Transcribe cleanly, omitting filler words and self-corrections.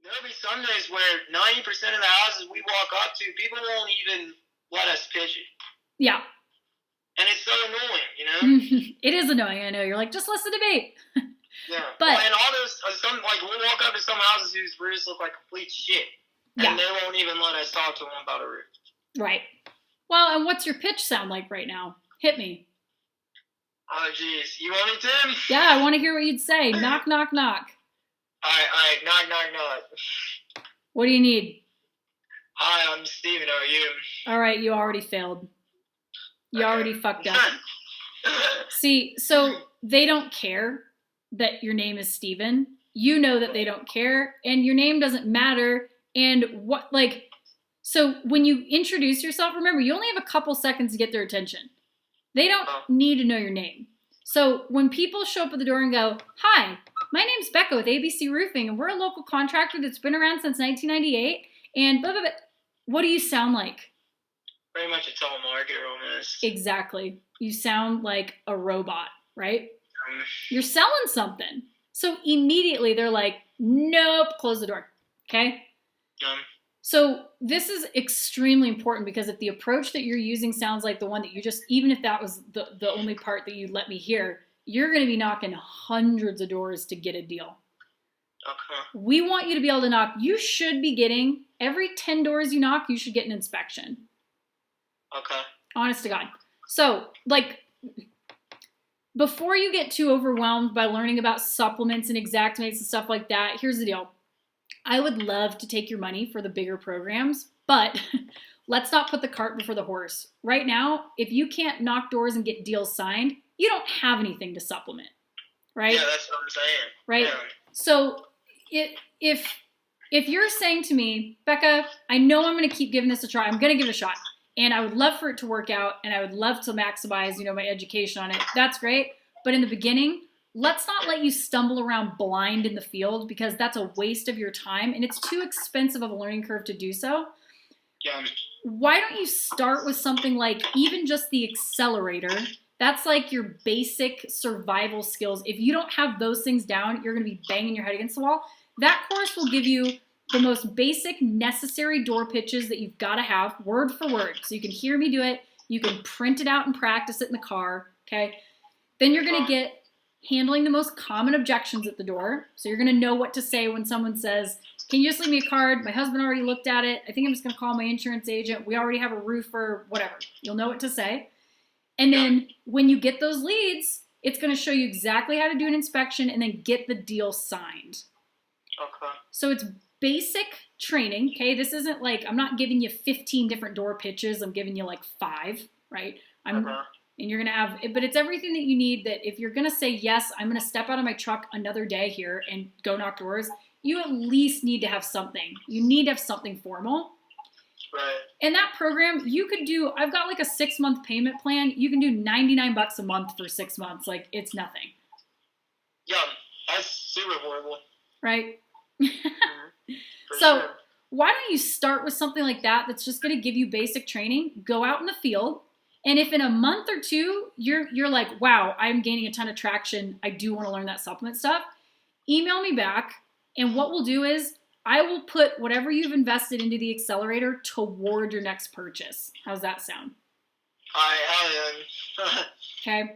there'll be some days where 90% of the houses we walk up to, people won't even let us pitch it. Yeah. And it's so annoying, you know? It is annoying, I know. You're like, just listen to me. Yeah. But and all those, we'll walk up to some houses whose roofs look like complete shit. And they won't even let us talk to them about a roof. Right. Well, and what's your pitch sound like right now? Hit me. Oh, jeez. You want me to? Yeah, I want to hear what you'd say. Knock, knock, knock. All right. Knock, knock, knock. What do you need? Hi, I'm Steven. How are you? All right, you already failed. You already fucked up. See, so they don't care that your name is Steven. You know that they don't care, and your name doesn't matter. And so when you introduce yourself, remember, you only have a couple seconds to get their attention. They don't need to know your name. So when people show up at the door and go, hi, my name's Becca with ABC Roofing, and we're a local contractor that's been around since 1998, and blah, blah, blah. What do you sound like? Very much a telemarketer almost. Exactly. You sound like a robot, right? You're selling something. So immediately they're like, nope, close the door. Okay? So this is extremely important, because if the approach that you're using sounds like the one that you just, even if that was the only part that you let me hear, you're going to be knocking hundreds of doors to get a deal. Okay. We want you to be able to knock. You should be getting, every 10 doors you knock, you should get an inspection. Okay. Honest to God. So, before you get too overwhelmed by learning about supplements and Xactimates and stuff like that, here's the deal. I would love to take your money for the bigger programs, but let's not put the cart before the horse. Right now, if you can't knock doors and get deals signed, you don't have anything to supplement, right? Yeah, that's what I'm saying. Right? Yeah. So if you're saying to me, Becca, I know I'm going to keep giving this a try. I'm going to give it a shot. And I would love for it to work out, and I would love to maximize, my education on it. That's great. But in the beginning, let's not let you stumble around blind in the field, because that's a waste of your time, and it's too expensive of a learning curve to do so. Yeah. Why don't you start with something like even just the accelerator? That's like your basic survival skills. If you don't have those things down, you're going to be banging your head against the wall. That course will give you the most basic necessary door pitches that you've got to have, word for word. So you can hear me do it. You can print it out and practice it in the car, okay? Then you're going to get handling the most common objections at the door. So you're going to know what to say when someone says, can you just leave me a card? My husband already looked at it. I think I'm just going to call my insurance agent. We already have a roofer, whatever. You'll know what to say. And then when you get those leads, it's going to show you exactly how to do an inspection and then get the deal signed. Okay. So it's basic training, okay? This isn't like, I'm not giving you 15 different door pitches. I'm giving you 5, right? And you're going to have, but it's everything that you need, that if you're going to say, yes, I'm going to step out of my truck another day here and go knock doors, you at least need to have something. You need to have something formal. Right. And that program, you could do, I've got a 6-month payment plan. You can do $99 a month for 6 months. It's nothing. Yeah, that's super horrible. Right? So why don't you start with something like that that's just going to give you basic training, go out in the field, and if in a month or two you're like, wow, I'm gaining a ton of traction, I do want to learn that supplement stuff, email me back, and what we'll do is I will put whatever you've invested into the accelerator toward your next purchase. How's that sound? All right, okay.